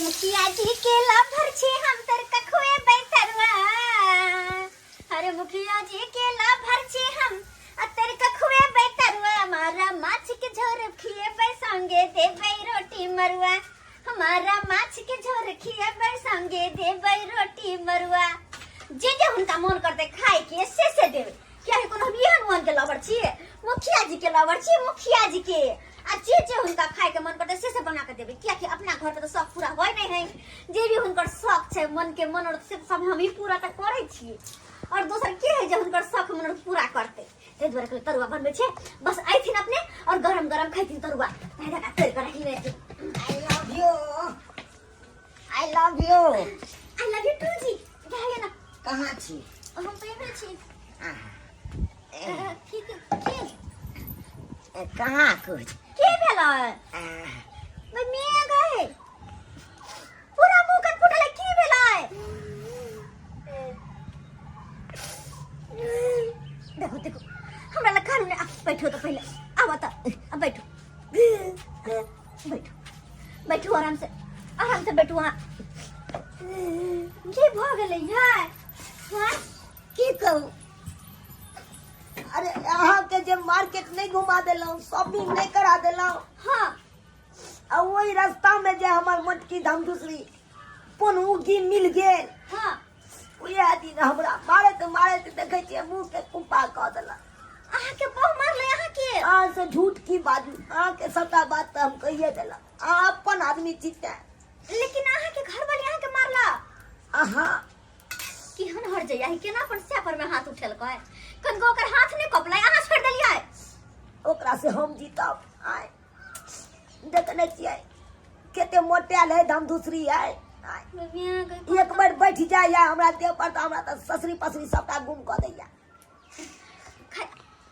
मुखिया जी के लाभर छे हम तर कखुए बैठरवा। अरे मुखिया जी के लाभर छे हम अतर कखुए बैठरवा। हमारा माछ के झोर खिए संगे देबै रोटी मरुआ। हमारा माछ के झोर खिए संगे देबै रोटी मरुआ। जे हुनका मन करते खाए के से देबै। क्या है कोनो बिहान मन के लाभर छिए, मुखिया जी के लाभर छिए, मुखिया जी के आ जे हुनका खाए के मन करते से बना के देबै। क्या कि अपना घर पे तो शौक पूरा होय नहीं है। जे भी हुनकर शौक छे मन के मनोरथ से सब हम ही पूरा तक करे छी। और दोसर के है जे हुनकर शौक मनोरथ पूरा करते। ते द्वारा के तरुआ बनबे छे बस आइथिन अपने और गरम गरम खाइथिन तरुआ। पैदा का कर रही है। I love you, I love you, I love you too जी। जाइए ना कहाँ छी? हम तो एबे छी। ठीक है कहाँ कुछ के भेला मैं मिया गए पूरा मुंह कट फुटल की भेला। देखो देखो हमरा लग खाने बैठो तो पहले आवा त अब बैठो बैठो बैठो आराम से बैठो। वहाँ की भ गेलै यार? हां की कहूँ? अरे यहाँ के जे मार्केट नहीं घुमा देलौं, शॉपिंग नहीं करा देलौं। हां और वही रास्ता में जे हमार मटकी धाम दूसरी पनुगी मिल गेल। हां उहे दिन हमरा मारे देखे छियै मुंह के कुपा क देला। आहा के बहु मारले आहा के। अहाँ से झूठ की बाजू, अहाँ के सबटा बात तो हम कहिए देला। अहाँ अपन आदमी चित्ते, लेकिन आहा के घर वाले आहा के मारला। अहाँ केहन हर जइया है केना पर से पर में हाथ उठेल कय कन गो कर हाथ ने कपलाई आहा छोड़ देलियै। ओकरा से हम जीतब। आय देखने छियै केते मोटेल है धाम दूसरी है। एक बार बैठ जाए या हमरा देह पर तो हमरा तो ससरी पसरी सबटा गुम क दैया।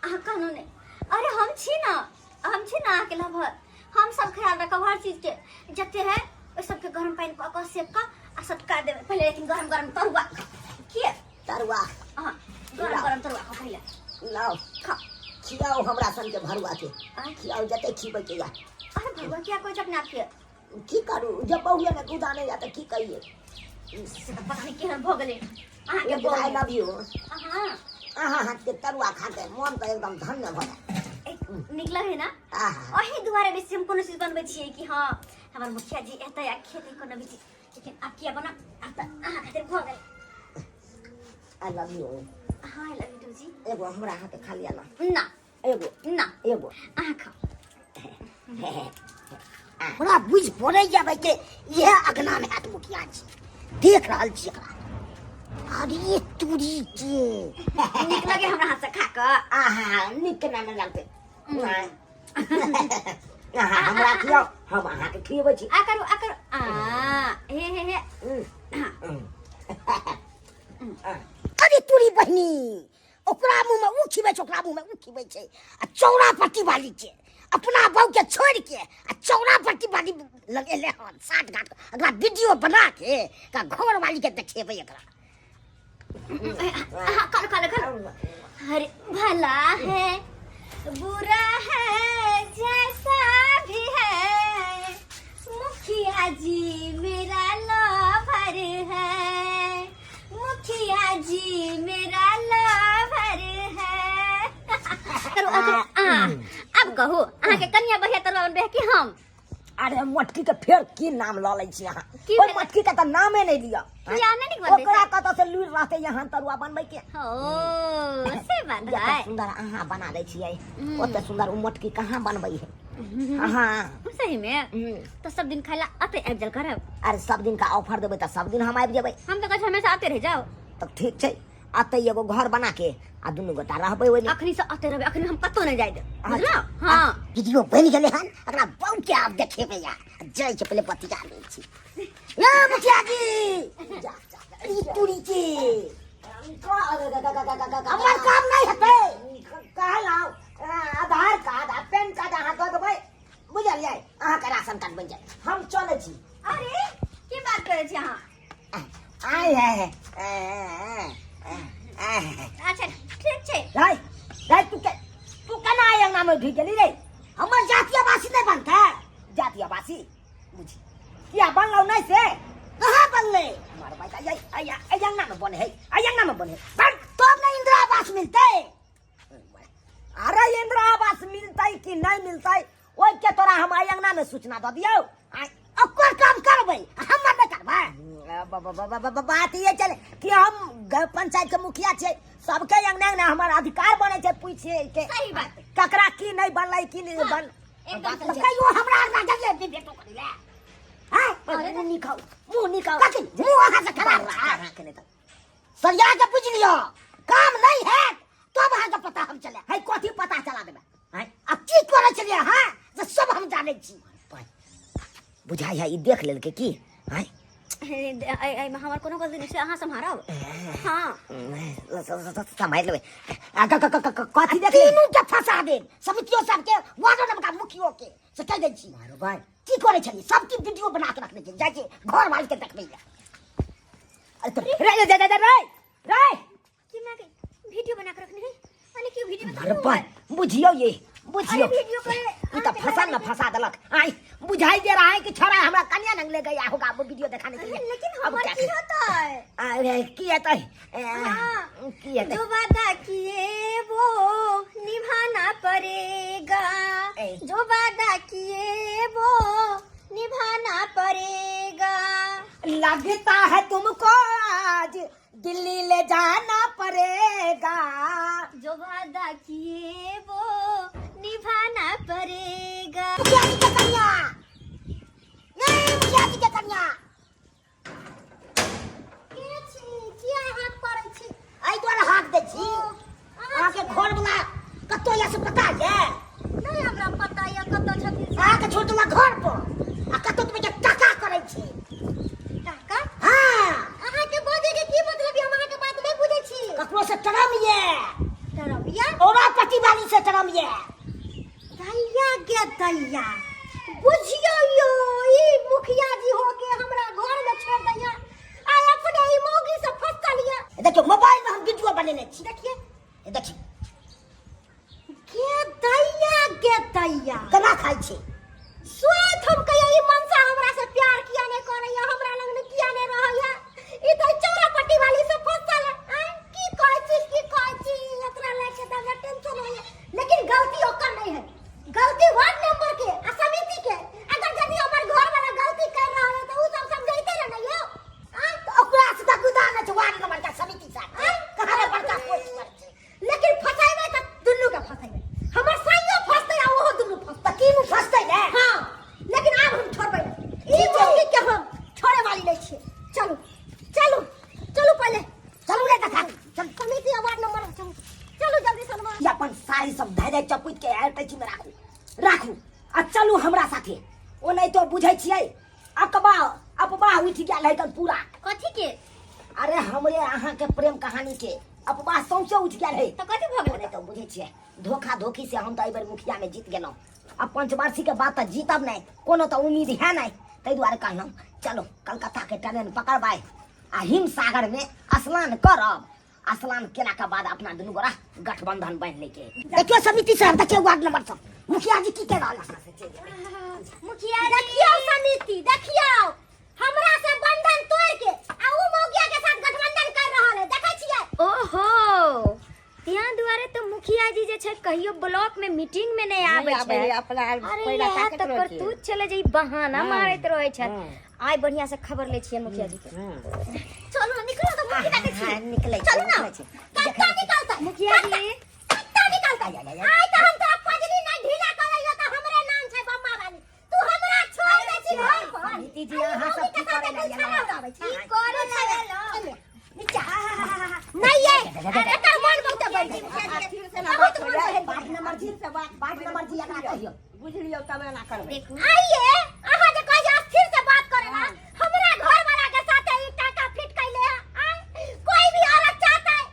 आहा कहनो ने अरे हम छी ना आके लभर। हम सब ख्याल रखब हर चीज के जते है ओ सब के गरम पानी क क सेक क आ सटका देबे पहले। लेकिन गरम गरम तरुआ किए तरुआ हां गरम गरम तरुआ खा पहले लाओ खा खियाओ हमरा सन के भरुआ के खियाओ जते खिबै के या। अरे भगवान क्या कोई अपने आप के की करू जब बहुए में गुदा नहीं जाता की कहिए। से तो पता नहीं केहन भ गेलै आहा के बोल। आई लव यू। हां आहा हाथ के तरुआ खा के मन तो एकदम धन्य भ जाए। निकला है ना आहा ओही दुआरे बेसी हम कोनो चीज बनबै छियै कि हां हमर मुखिया जी एतै आ खेती कोनो भी चीज। लेकिन अब किया बना अब त आहा खातिर भ गेल। आई लव यू। हां आई लव यू जी। एगो हमरा हाथ खा लिया ना। ना एगो एगो आहा खा। हमरा बुझ पड़े जाबे के यह अगना में हाथ मुखिया जी देख रहल छी एकरा। अरे तुरी के निक लगे हमरा हाथ से खा क। आहा निक ना न लगते। आहा हमरा खियाओ हम अहाँ के खियबै छी। आ करू हे अरे तुरी बहनी ओकरा मुंह में ऊ खिबै छै, ओकरा मुंह में ऊ खिबै छै। आ चौड़ा पट्टी वाली के अपना बहू के छोड़ के आ चौड़ा पट्टी वाली लगेले हन साठ घाट एकरा वीडियो बना के का घर वाली के देखेबै एकरा। कर अरे भला है बुरा है जैसा भी है मुखिया जी मेरा लवर है। मुखिया जी मेरा लवर है। करो अब कहो अहाँ के कन्या बहिया तरवा बनबे कि हम? अरे मटकी के फेर की नाम ल लै छी अहाँ? की ओइ मटकी के त नामे नहीं लिया। या नहीं बनबे ओकरा कत से लुर रहते यहाँ तरुआ बनबै के। ओ से बात है। सुंदर अहाँ बना दै छियै ओते सुंदर उ मटकी कहाँ बनबै है। हाँ सही में तो सब दिन खाइला आते आबि जल करब। अरे सब दिन का ऑफर देबै त सब दिन हम आबि जेबै। हम तो कह हमेशा आते रह जाओ। तब ठीक छै आते एगो घर बना के आ दुनू गोटा रहबै ओइ में। अखनी से आते रहबे अखनी हम कतो नहीं जाय दे बुझलो। हां वीडियो बन गेलै हन एकरा बहु के आब देखेबै या जाय छै पहले बतिया लै छी। या मुखिया जी जा ई तुरी के हमर काम नहीं हेतै कहलाओ आधार कार्ड आ पैन कार्ड अहाँ दऽ देबै बुझलियै अहाँ के राशन कार्ड बन जाय हम चलै छी। अरे की बात करे छी अहाँ? आय है अच्छा ठीक छै। रे तू केना आय अंगना में ढुक गेली रे? हमर जातीयवासी नहीं बनता जातीयवासी बुझी मुखिया बनलो नहीं से कहाँ बनले हमारे भाई अयंगना में बने है अयंगना में बने तो अब नहीं इंदिरा आवास मिलते अरे इंदिरा आवास मिलता कि नहीं मिलता ओए के तोरा हम अयंगना में सूचना दे दियो ओकर काम करबै हम नहीं करबै बात ये चले कि हम पंचायत के मुखिया छे सबके अंगना में हमार अधिकार बने छे पूछे के सही बात ककरा की नहीं बनलै की नहीं बन एकदम कहियो हमरा ना जल्ले दे बेटो करिले हां अरे मुंह निकाल कथि मुंह वहां से खराब रहा कने तक सरिया के पूछ लियो काम नहीं है तो वहां का पता हम चले है कथि पता चला देबे हैं अब की करे चलिए हां तो सब हम जाने छी बुझाई है ई देख लेल के की हैं हमार कोनो गलती नहीं से अहाँ संभारब हाँ समझ लेबे कथि देख तीनों के फंसा दे समितियों सबके वार्ड नंबर का मुखियो के से कह दे छी मारो भाई की करे छली सब की वीडियो बना के रखने के जाके घर वाल के देखबे अरे तो रे कि मैं वीडियो बना के रखने रे अरे क्यों वीडियो बता अरे भाई बुझियो ये बुझियो अरे वीडियो करे ई त फंसा दलक आई बुझाई दे रहा है कि छोरा हमरा कन्या नंग ले गया होगा वो वीडियो दिखाने के लिए लेकिन हमार की होता है अरे की है तो की है जो वादा किए वो निभाना पड़ेगा जो वादा किए वो निभाना पड़ेगा लगता है तुमको आज दिल्ली ले जाना पड़ेगा जो वादा किए वो निभाना पड़ेगा मुखिया जी के कन्या नहीं मुखिया जी के कन्या के छी किया हाथ पड़ै छी आई द्वारा हाथ दे छी आके घर वाला कतो या से पता है नहीं हमरा पता या कतो छथि आके छोटला घर पर आ कतो तुम के टाका करे छी टाका हां अहाँ के बोझे के की मतलब हम अहाँ के बात नहीं बुझै छी ककरो से टरमिए तरबिया औरा पति वाली से टरमिए दैया के दैया बुझियो यो ई मुखिया जी हो के हमरा घर में छोड़ दैया आ अपने ई मौगी से फंसा लिया देखियो मोबाइल में हम वीडियो बनेने छी देखिए देखिए के दैया कना खाई छी स्वाद हम कहियो ई मनसा हमरा से प्यार किया नहीं करैया हमरा लग में किया नहीं रहैया ई तो चौरापट्टी वाली से फंसल है की कहै छी एकरा लेके त टेंशन होय लेकिन गलती ओकर नहीं है गलती वार्ड मेंबर के आ समिति के अगर यदि हमर घर वाला गलती कर रहा है तो उ सब समझाइते रह नहीं हो तो ओकरा से त गुदा न छ वार्ड नंबर का समिति साहब कहां रे बड़का कोच कर लेकिन फसाइबे त दुन्नु के फसाइबे हमर साइयो फसते आ ओहो दुन्नु फसते तीनों फंसते ने हां लेकिन अब हम छोड़बै ई मौगी के हम छोड़े वाली नहीं छी चलो चलो चलो पहले चलू रे तखा चल समिति वार्ड नंबर चलो चलो जल्दी सलमा या अपन सारी सब धैर्य चपुत के आयल तची में राखू आ चलू हमरा साथे ओ नहीं तो बुझै छियै अफवाह उठ गेल है त पूरा कथि के अरे हमरे अहाँ के प्रेम कहानी के अफवाह सौंसे उठ गेल है तो कथि भ गेलै नहीं तो बुझै छियै धोखा धोखी से हम तो एबर मुखिया में जीत गेलौं अब पंचवार्षिक के बाद त जीतब नहीं कोनो तो उम्मीद है नहीं तै दुआरे कहलौं चलो कलकत्ता के ट्रेन पकड़बै आ हिम सागर में स्नान करब स्नान केला के बाद अपना दुनू गोरा गठबंधन बन लेके देखियो समिति साहब देखियो वार्ड नंबर सब मुखिया जी की कह रहल मुखिया देखियो समिति देखियो हमरा से बंधन तोड़ के आ उ मौगिया के साथ गठबंधन कर रहल है देखै छियै ओहो यहाँ दुआरे तो मुखिया जी जे छै कहियो ब्लॉक में मीटिंग में नहीं आबै छै अपना अरे यहाँ तो करतूत चले जे बहाना मारैत रहै छै आइ बढ़िया से खबर ले छियै मुखिया जी के चलो निकलो तो मुखिया के छी निकलै चलो ना कत्ता निकलता मुखिया जी कत्ता निकलता आइ त हम तो पजरी नहीं ढीला करैयो त हमरे नाम छै बम्मा वाली तू हमरा छोड़ दे छी घर पर नीति जी अहाँ सब की करे ना की करे ना नहीं ये एकर मन बहुत बढ़ गई वार्ड नंबर जी से वार्ड नंबर जी एकरा कहियो बुझलियो तबे ना करबै आइए अहाँ जे कहियो स्थिर से बात करे ना हमरा घर वाला के साथ ई टाका फिट कैले है कोई भी औरत चाहता है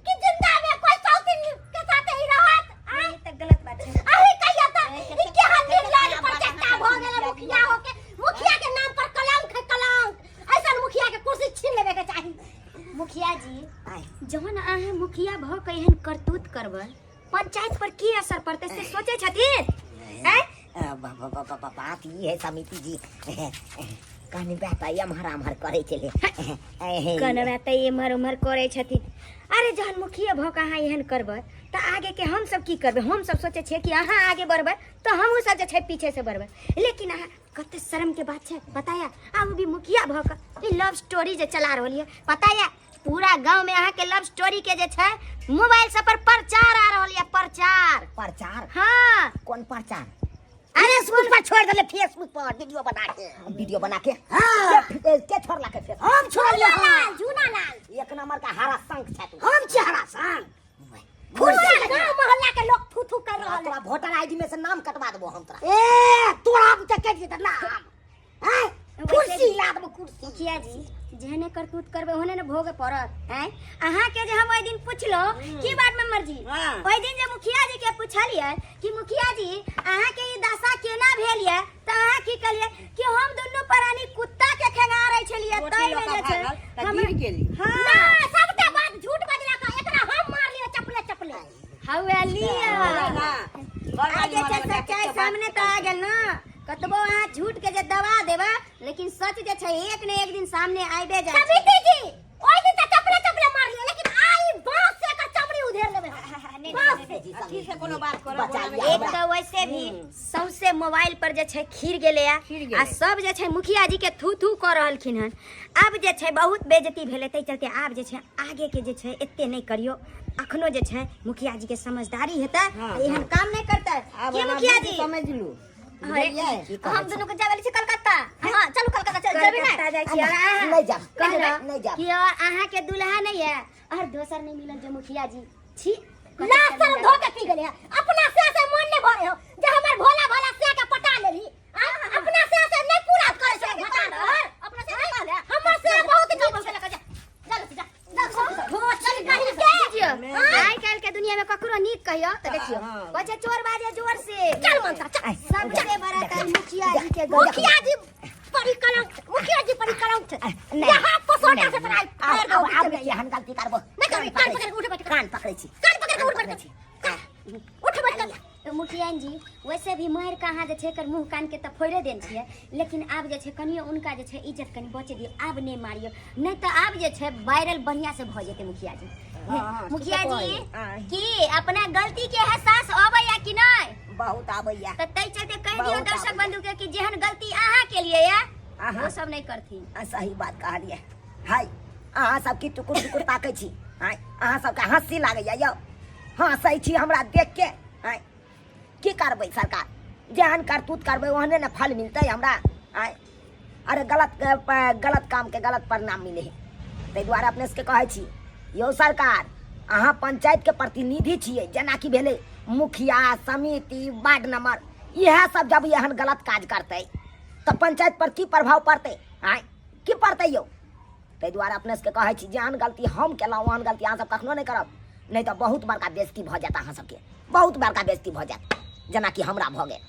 कि जिंदा में कोई सौतीन के साथ ही रहत आई त गलत बात है अही कहिया त ई के हाथ लाल पर चट्टा भ गेले मुखिया होके मुखिया के नाम पर कलंक है कलंक ऐसा मुखिया के कुर्सी छीन लेवे के चाहिए मुखिया जी जवन अहाँ मुखिया भ के एहन करतूत करबै पंचायत पर की असर पड़ते से सोचे छथिन हैं बात ये है समिति जी कहनी बेटा एम्हर आम्हर करे चले कनवा त एम्हर उम्हर करे छथिन। अरे जहन मुखिया भ के अहाँ एहन करबै त आगे के हम सब की करबै? हम सब सोचे छियै कि अहाँ आगे बढ़बै त हमहू सब जे छै पीछे से बढ़बै। लेकिन अहाँ कते शर्म के बात छै पता है? आब भी मुखिया भ के लव स्टोरी जे चला रहलिए पता है? पूरा गांव में अहाँ के लव स्टोरी के जे छै मोबाइल सब पर प्रचार आ रहलिए। प्रचार प्रचार? हाँ। कौन प्रचार? अरे फेसबुक पर छोड़ दले, फेसबुक पर वीडियो बना के हां के छोड़ला के फेसबुक हम छोड़लिए। जूना लाल एक नंबर का हरा संख छै तू। हम छी हरा संख। गांव मोहल्ला के लोग थू थू कर रहल। तोरा वोटर आईडी में से नाम कटवा देबो हम तोरा। ए तोरा अब तक कट जेत नाम। हैं कुर्सी ला देबो कुर्सी। मुखिया जी जेहने करतूत करबे ओहने न भोगे पड़त हैं। अहाँ के जे हम ओइ दिन पुछलो की बात मेंबर जी, ओइ दिन जे मुखिया जी के पूछलिए कि मुखिया जी अहाँ के ई दशा केना भेल ये त अहाँ की कहलिए कि हम दुन्नु प्राणी कुत्ता के खेगा रहे छलिए तै में जे छै हम गेली। हां ना सबटा बात झूठ बजला का एकरा हम मार लियो चपले चपले। हवे लिया आगे से सच्चाई सामने त आ गेल ना। कतबो अहाँ झूठ के जे दबा देबा लेकिन सच जे छै एक ने एक दिन सामने आइबे जाय। सवित्री जी ओइ दिन त चपले चपले मार लियो लेकिन आई बांस से एकर चमड़ी उधेर लेबे। बांस से अथी से कोनो बात करो। एक त वैसे भी सबसे मोबाइल पर जे छै खीर गेले आ सब जे छै मुखिया जी के थू थू क रहलखिन हन। अब जे छै बहुत बेइज्जती भेले तै चलते आब जे छै आगे के जे छै एते नहीं करियो। अखनो जे छै मुखिया जी के समझदारी हेतै एहन काम नहीं करतै। के मुखिया जी समझ लू हम दोनों को जावली से कलकत्ता। हां चलो कलकत्ता चल जेबे ना जाय छी। नहीं जा नहीं जा कि अहाँ के दुल्हा नहीं है और दोसर नहीं मिलन जो मुखिया जी छी ला शर्म धो के पी गेले अपना से मन नहीं भरे हो जे हमर भोला भाला से के पटा लेली। अपना से नहीं पूरा करे छै घटा अपना से नहीं कहले हमर से बहुत कम से लगा जा आई काल के दुनिया में ककरो नीक कहियो त देखियो बच्चे चोर बाजे जोर से चल मनसा सब जगह बरात मुखिया जी के मुखिया जी परिकलंक यहां पसोटा से बनाई अब हम गलती करबो नहीं करबी। कान पकड़ के उठ बैठ कान पकड़े छी उठ बैठ तो मुखिया जी वैसे भी मार कहाँ जे छै कर मुंह कान के त फोड़े देन छियै लेकिन आब जे छै कनियो उनका जे छै इज्जत कनी बचे दियो। आब नहीं मारियो नहीं तो आब जे छै वायरल बढ़िया से भ जेते मुखिया जी। मुखिया जी की अपना गलती के एहसास आबैया कि नहीं? बहुत आबैया त तै चलते कह दियो दर्शक बंधु के कि जेहन गलती अहाँ के लिए या वो सब नहीं करथिन। सही बात कहलिए। हाय अहाँ सब की टुकुर टुकुर ताकै छी। हाय अहाँ सब के हंसी लागैया यौ। हां सही छी हमरा देख के। हाय की करबै सरकार जेहन करतूत करबै ओहने न फल मिलतै हमरा। हाय अरे गलत काम के गलत परिणाम मिले है तै द्वारा अपने से कहै छी यौ सरकार अहाँ पंचायत के प्रतिनिधि छियै जेना कि भेलै मुखिया समिति वार्ड नंबर यह सब जब एहन गलत काज करते तो पंचायत पर की प्रभाव पड़ते? आय की पड़ते यौ? तै द्वारा अपने से कहै छी जेहन गलती हम केलहुँ ओहन गलती अहाँ सब कखनो नहीं करब नहीं तो बहुत बड़का बेइज्जती भ जात। अहाँ सबके बहुत बड़का बेइज्जती भ जात जेना कि हमरा भ गेल।